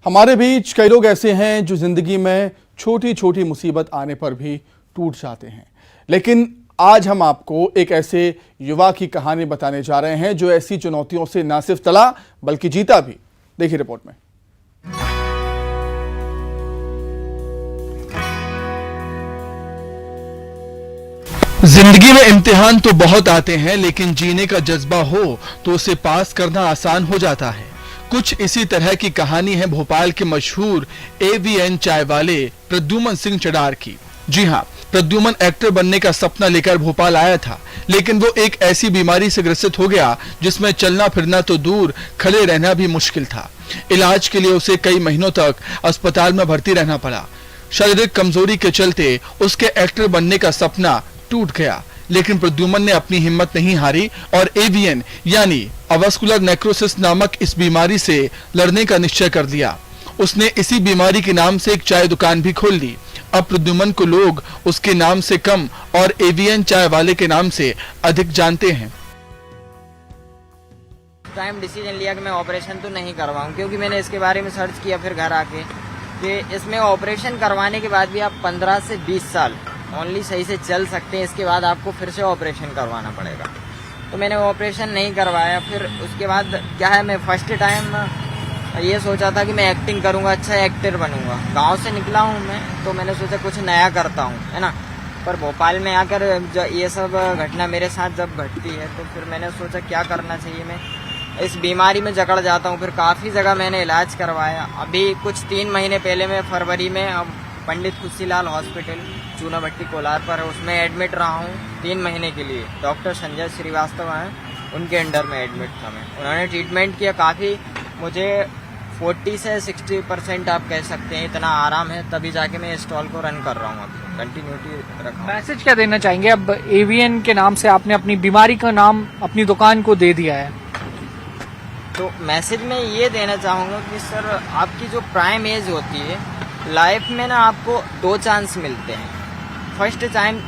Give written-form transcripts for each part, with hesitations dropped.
हमारे बीच कई लोग ऐसे हैं जो जिंदगी में छोटी छोटी मुसीबत आने पर भी टूट जाते हैं, लेकिन आज हम आपको एक ऐसे युवा की कहानी बताने जा रहे हैं जो ऐसी चुनौतियों से न सिर्फ टला बल्कि जीता भी। देखिए रिपोर्ट में। जिंदगी में इम्तिहान तो बहुत आते हैं, लेकिन जीने का जज्बा हो तो उसे पास करना आसान हो जाता है। कुछ इसी तरह की कहानी है भोपाल के मशहूर AVN चाय वाले प्रद्युमन सिंह चडार की। जी हाँ, प्रद्युमन एक्टर बनने का सपना लेकर भोपाल आया था, लेकिन वो एक ऐसी बीमारी से ग्रसित हो गया जिसमें चलना फिरना तो दूर, खड़े रहना भी मुश्किल था। इलाज के लिए उसे कई महीनों तक अस्पताल में भर्ती रहना पड़ा। शारीरिक कमजोरी के चलते उसके एक्टर बनने का सपना टूट गया, लेकिन प्रद्युमन ने अपनी हिम्मत नहीं हारी और AVN यानी अवास्कुलर नेक्रोसिस नामक इस बीमारी से लड़ने का निश्चय कर लिया। उसने इसी बीमारी के नाम से एक चाय दुकान भी खोल ली। अब प्रद्युमन को लोग उसके नाम से कम और AVN चाय वाले के नाम से अधिक जानते हैं। टाइम डिसीजन लिया कि मैं ऑपरेशन तो नहीं करवाऊं, क्योंकि मैंने इसके बारे में सर्च किया फिर घर आके कि इसमें ऑपरेशन करवाने के बाद भी आप 15 से 20 साल ओनली सही से चल सकते हैं, इसके बाद आपको फिर से ऑपरेशन करवाना पड़ेगा। तो मैंने ऑपरेशन नहीं करवाया। फिर उसके बाद क्या है, मैं फर्स्ट टाइम ये सोचा था कि मैं एक्टिंग करूंगा, अच्छा एक्टर बनूंगा। गांव से निकला हूं मैं, तो मैंने सोचा कुछ नया करता हूं, है ना। पर भोपाल में आकर ये सब घटना मेरे साथ जब घटती है तो फिर मैंने सोचा क्या करना चाहिए। मैं इस बीमारी में जकड़ जाता हूं। फिर काफ़ी जगह मैंने इलाज करवाया। अभी कुछ 3 महीने पहले मैं फरवरी में पंडित खुशीलाल हॉस्पिटल चूनाभट्टी कोलार पर है, उसमें एडमिट रहा हूँ 3 महीने के लिए। डॉक्टर संजय श्रीवास्तव हैं, उनके अंडर में एडमिट था मैं। उन्होंने ट्रीटमेंट किया, काफ़ी मुझे 40 से 60% आप कह सकते हैं इतना आराम है, तभी जाके मैं स्टॉल को रन कर रहा हूँ। अभी कंटिन्यूटी रखा। मैसेज क्या देना चाहेंगे? अब AVN के नाम से आपने अपनी बीमारी का नाम अपनी दुकान को दे दिया है, तो मैसेज में ये देना चाहूँगा कि सर आपकी जो प्राइम एज होती है लाइफ में ना, आपको 2 चांस मिलते हैं। फर्स्ट टाइम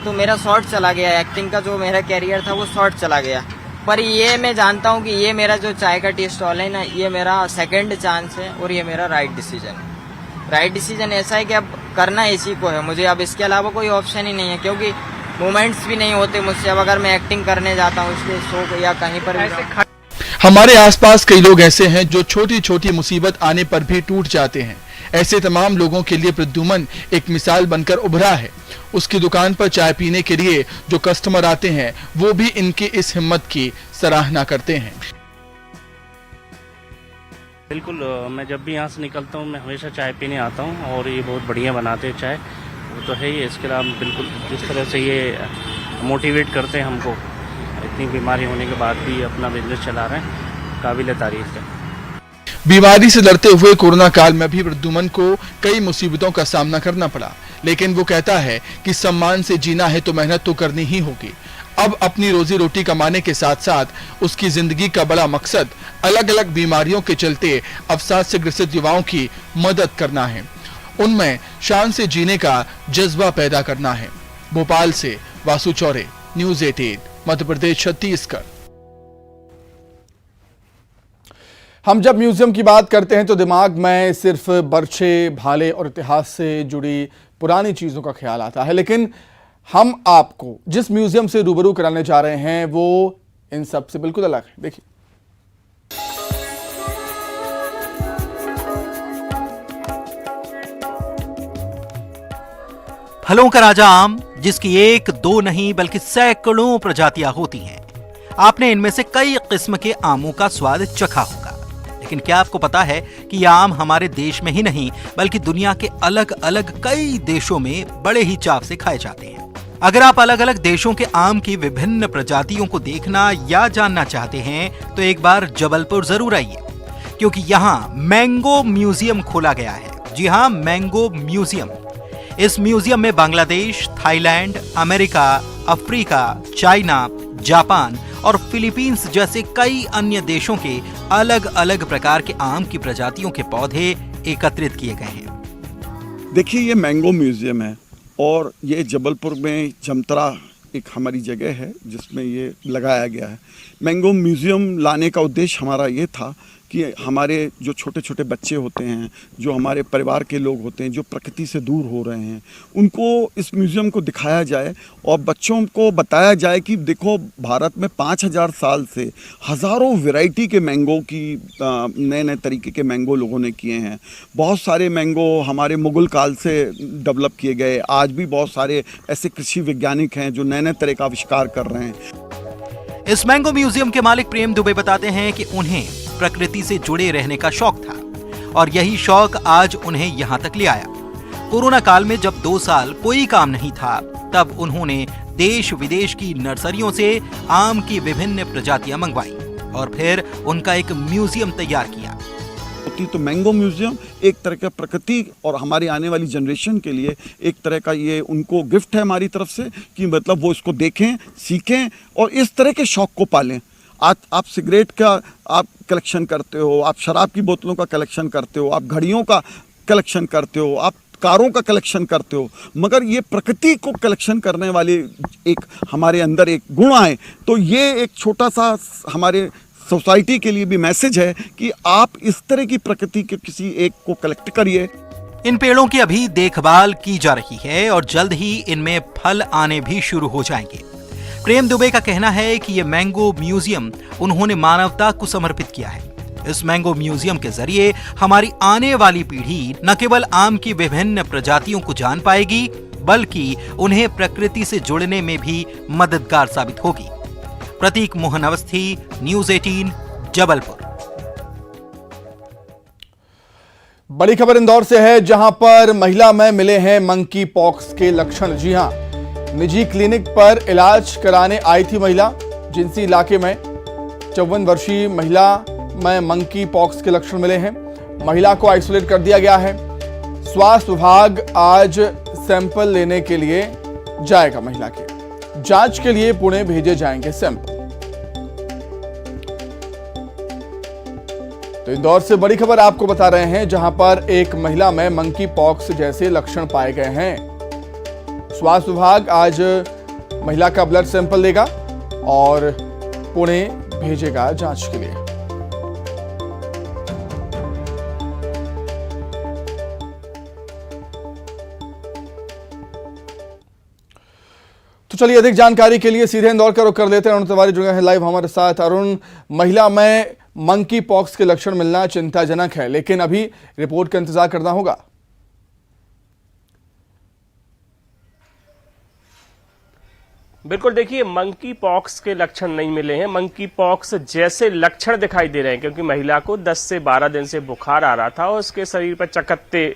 तो मेरा शॉर्ट चला गया, एक्टिंग का जो मेरा कैरियर था वो शॉर्ट चला गया। पर ये मैं जानता हूँ कि ये मेरा जो चाय का टी स्टॉल है ना, ये मेरा सेकंड चांस है और ये मेरा राइट डिसीजन है। राइट डिसीजन ऐसा है कि अब करना इसी को है मुझे, अब इसके अलावा कोई ऑप्शन ही नहीं है, क्योंकि मोमेंट्स भी नहीं होते मुझसे। अब अगर मैं एक्टिंग करने जाता हूँ इसलिए शो या कहीं पर भी। हमारे आसपास कई लोग ऐसे हैं जो छोटी छोटी मुसीबत आने पर भी टूट जाते हैं। ऐसे तमाम लोगों के लिए प्रद्युमन एक मिसाल बनकर उभरा है। उसकी दुकान पर चाय पीने के लिए जो कस्टमर आते हैं वो भी इनकी इस हिम्मत की सराहना करते हैं। बिल्कुल, मैं जब भी यहाँ से निकलता हूँ मैं हमेशा चाय पीने आता हूँ और ये बहुत बढ़िया बनाते हैं चाय, वो तो है ही। इसके अलावा बिल्कुल जिस तरह से ये मोटिवेट करते हैं हमको, इतनी बीमारी होने के बाद भी अपना बिजनेस चला रहे हैं, काबिल तारीफ है। बीमारी से लड़ते हुए कोरोना काल में भी प्रद्युमन को कई मुसीबतों का सामना करना पड़ा, लेकिन वो कहता है कि सम्मान से जीना है तो मेहनत तो करनी ही होगी। अब अपनी रोजी रोटी कमाने के साथ साथ उसकी जिंदगी का बड़ा मकसद अलग अलग बीमारियों के चलते अवसाद से ग्रसित युवाओं की मदद करना है, उनमें शान से जीने का जज्बा पैदा करना है। भोपाल से वासु चौरे, न्यूज़ 18 मध्य प्रदेश छत्तीसगढ़। हम जब म्यूजियम की बात करते हैं तो दिमाग में सिर्फ बर्छे, भाले और इतिहास से जुड़ी पुरानी चीजों का ख्याल आता है, लेकिन हम आपको जिस म्यूजियम से रूबरू कराने जा रहे हैं वो इन सब से बिल्कुल अलग है। देखिए, फलों का राजा आम, जिसकी 1-2 नहीं बल्कि सैकड़ों प्रजातियां होती हैं। आपने इनमें से कई किस्म के आमों का स्वाद चखा होगा, लेकिन क्या आपको पता है कि ये आम हमारे देश में ही नहीं बल्कि दुनिया के अलग अलग कई देशों में बड़े ही चाव से खाए जाते हैं। अगर आप अलग अलग देशों के आम की विभिन्न प्रजातियों को देखना या जानना चाहते हैं तो एक बार जबलपुर जरूर आइए, क्योंकि यहाँ मैंगो म्यूजियम खोला गया है। जी हाँ, मैंगो म्यूजियम। इस म्यूजियम में Bangladesh, Thailand, America, Africa, China, Japan और फिलीपींस जैसे कई अन्य देशों के अलग अलग प्रकार के आम की प्रजातियों के पौधे एकत्रित किए गए हैं। देखिए, ये मैंगो म्यूजियम है और ये जबलपुर में जमतरा एक हमारी जगह है जिसमें ये लगाया गया है। मैंगो म्यूजियम लाने का उद्देश्य हमारा ये था कि हमारे जो छोटे छोटे बच्चे होते हैं, जो हमारे परिवार के लोग होते हैं, जो प्रकृति से दूर हो रहे हैं, उनको इस म्यूज़ियम को दिखाया जाए और बच्चों को बताया जाए कि देखो भारत में 5000 साल से हज़ारों वैरायटी के मैंगो की नए नए तरीके के मैंगो लोगों ने किए हैं। बहुत सारे मैंगो हमारे मुग़ल काल से डेवलप किए गए। आज भी बहुत सारे ऐसे कृषि वैज्ञानिक हैं जो नए नए तरह का आविष्कार कर रहे हैं। इस मैंगो म्यूजियम के मालिक प्रेम दुबे बताते हैं कि उन्हें प्रकृति से जुड़े रहने का शौक था और यही शौक आज उन्हें यहाँ तक ले आया। कोरोना काल में जब 2 साल कोई काम नहीं था, तब उन्होंने देश विदेश की नर्सरियों से आम की विभिन्न प्रजातियां मंगवाई और फिर उनका एक म्यूजियम तैयार किया। तो मैंगो म्यूजियम एक तरह का प्रकृति और हमारी आने वाली जनरेशन के लिए एक तरह का ये उनको गिफ्ट है हमारी तरफ से, कि मतलब वो इसको देखें, सीखें और इस तरह के शौक को पालें। आज आप सिगरेट का आप कलेक्शन करते हो, आप शराब की बोतलों का कलेक्शन करते हो, आप घड़ियों का कलेक्शन करते हो, आप कारों का कलेक्शन करते हो, मगर ये प्रकृति को कलेक्शन करने वाले एक हमारे अंदर एक गुण आए। तो ये एक छोटा सा हमारे सोसाइटी के लिए भी मैसेज है कि आप इस तरह की प्रकृति के किसी एक को कलेक्ट करिए। इन पेड़ों की अभी देखभाल की जा रही है और जल्द ही इनमें फल आने भी शुरू हो जाएंगे। प्रेम दुबे का कहना है कि ये मैंगो म्यूजियम उन्होंने मानवता को समर्पित किया है। इस मैंगो म्यूजियम के जरिए हमारी आने वाली पीढ़ी न केवल आम की विभिन्न प्रजातियों को जान पाएगी, बल्कि उन्हें प्रकृति से जुड़ने में भी मददगार साबित होगी। प्रतीक मोहन अवस्थी, न्यूज़ 18, जबलपुर। बड़ी खबर इंदौर से है, जहां पर महिला में मिले हैं मंकी पॉक्स के लक्षण। जी हां, निजी क्लिनिक पर इलाज कराने आई थी महिला। जिंसी इलाके में 54 वर्षीय महिला में मंकी पॉक्स के लक्षण मिले हैं। महिला को आइसोलेट कर दिया गया है। स्वास्थ्य विभाग आज सैंपल लेने के लिए जाएगा। महिला के जांच के लिए पुणे भेजे जाएंगे सैंपल। तो इंदौर से बड़ी खबर आपको बता रहे हैं, जहां पर एक महिला में मंकी पॉक्स जैसे लक्षण पाए गए हैं। स्वास्थ्य विभाग आज महिला का ब्लड सैंपल लेगा और पुणे भेजेगा जांच के लिए। तो चलिए अधिक जानकारी के लिए सीधे इंदौर का रुख कर लेते हैं। अरुण तिवारी जुड़े हैं लाइव हमारे साथ। अरुण, महिला में मंकी पॉक्स के लक्षण मिलना चिंताजनक है, लेकिन अभी रिपोर्ट का इंतजार करना होगा। बिल्कुल, देखिए मंकी पॉक्स के लक्षण नहीं मिले हैं। मंकी पॉक्स जैसे लक्षण दिखाई दे रहे हैं, क्योंकि महिला को 10 से 12 दिन से बुखार आ रहा था और उसके शरीर पर चकत्ते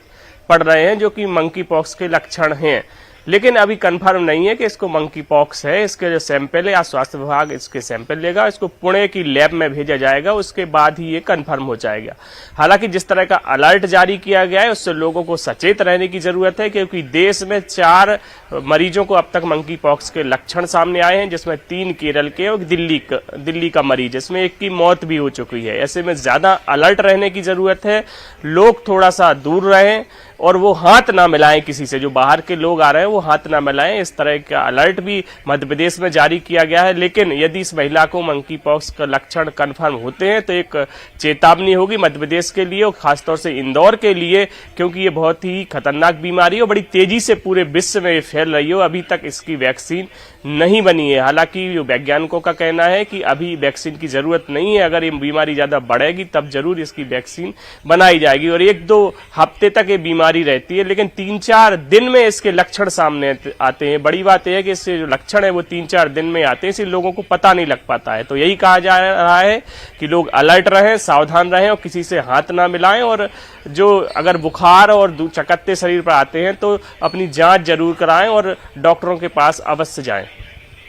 पड़ रहे हैं, जो कि मंकी पॉक्स के लक्षण हैं। लेकिन अभी कंफर्म नहीं है कि इसको मंकी पॉक्स है। इसके जो सैंपल है, आज स्वास्थ्य विभाग इसके सैंपल लेगा, इसको पुणे की लैब में भेजा जाएगा, उसके बाद ही ये कंफर्म हो जाएगा। हालांकि जिस तरह का अलर्ट जारी किया गया है, उससे लोगों को सचेत रहने की जरूरत है, क्योंकि देश में 4 मरीजों को अब तक मंकी पॉक्स के लक्षण सामने आए हैं, जिसमें 3 केरल के और दिल्ली का मरीज, इसमें एक की मौत भी हो चुकी है। ऐसे में ज्यादा अलर्ट रहने की जरूरत है। लोग थोड़ा सा दूर रहें और वो हाथ ना मिलाएं किसी से। जो बाहर के लोग आ रहे हैं वो हाथ ना मिलाएं। इस तरह का अलर्ट भी मध्य प्रदेश में जारी किया गया है। लेकिन यदि इस महिला को मंकी पॉक्स का लक्षण कंफर्म होते हैं तो एक चेतावनी होगी मध्य प्रदेश के लिए और खासतौर से इंदौर के लिए, क्योंकि ये बहुत ही खतरनाक बीमारी है और बड़ी तेजी से पूरे विश्व में फैल रही है। अभी तक इसकी वैक्सीन नहीं बनी है। हालांकि वैज्ञानिकों का कहना है कि अभी वैक्सीन की जरूरत नहीं है। अगर ये बीमारी ज्यादा बढ़ेगी तब जरूर इसकी वैक्सीन बनाई जाएगी और 1-2 हफ्ते तक ये बीमारी रहती है, लेकिन 3-4 दिन में इसके लक्षण सामने आते हैं। बड़ी बात यह है कि इससे जो लक्षण है वो 3-4 दिन में आते हैं, इसलिए लोगों को पता नहीं लग पाता है। तो यही कहा जा रहा है कि लोग अलर्ट रहें, सावधान रहें और किसी से हाथ ना मिलाएं। और जो अगर बुखार और चकत्ते शरीर पर आते हैं तो अपनी जांच जरूर कराएं और डॉक्टरों के पास अवश्य जाएं।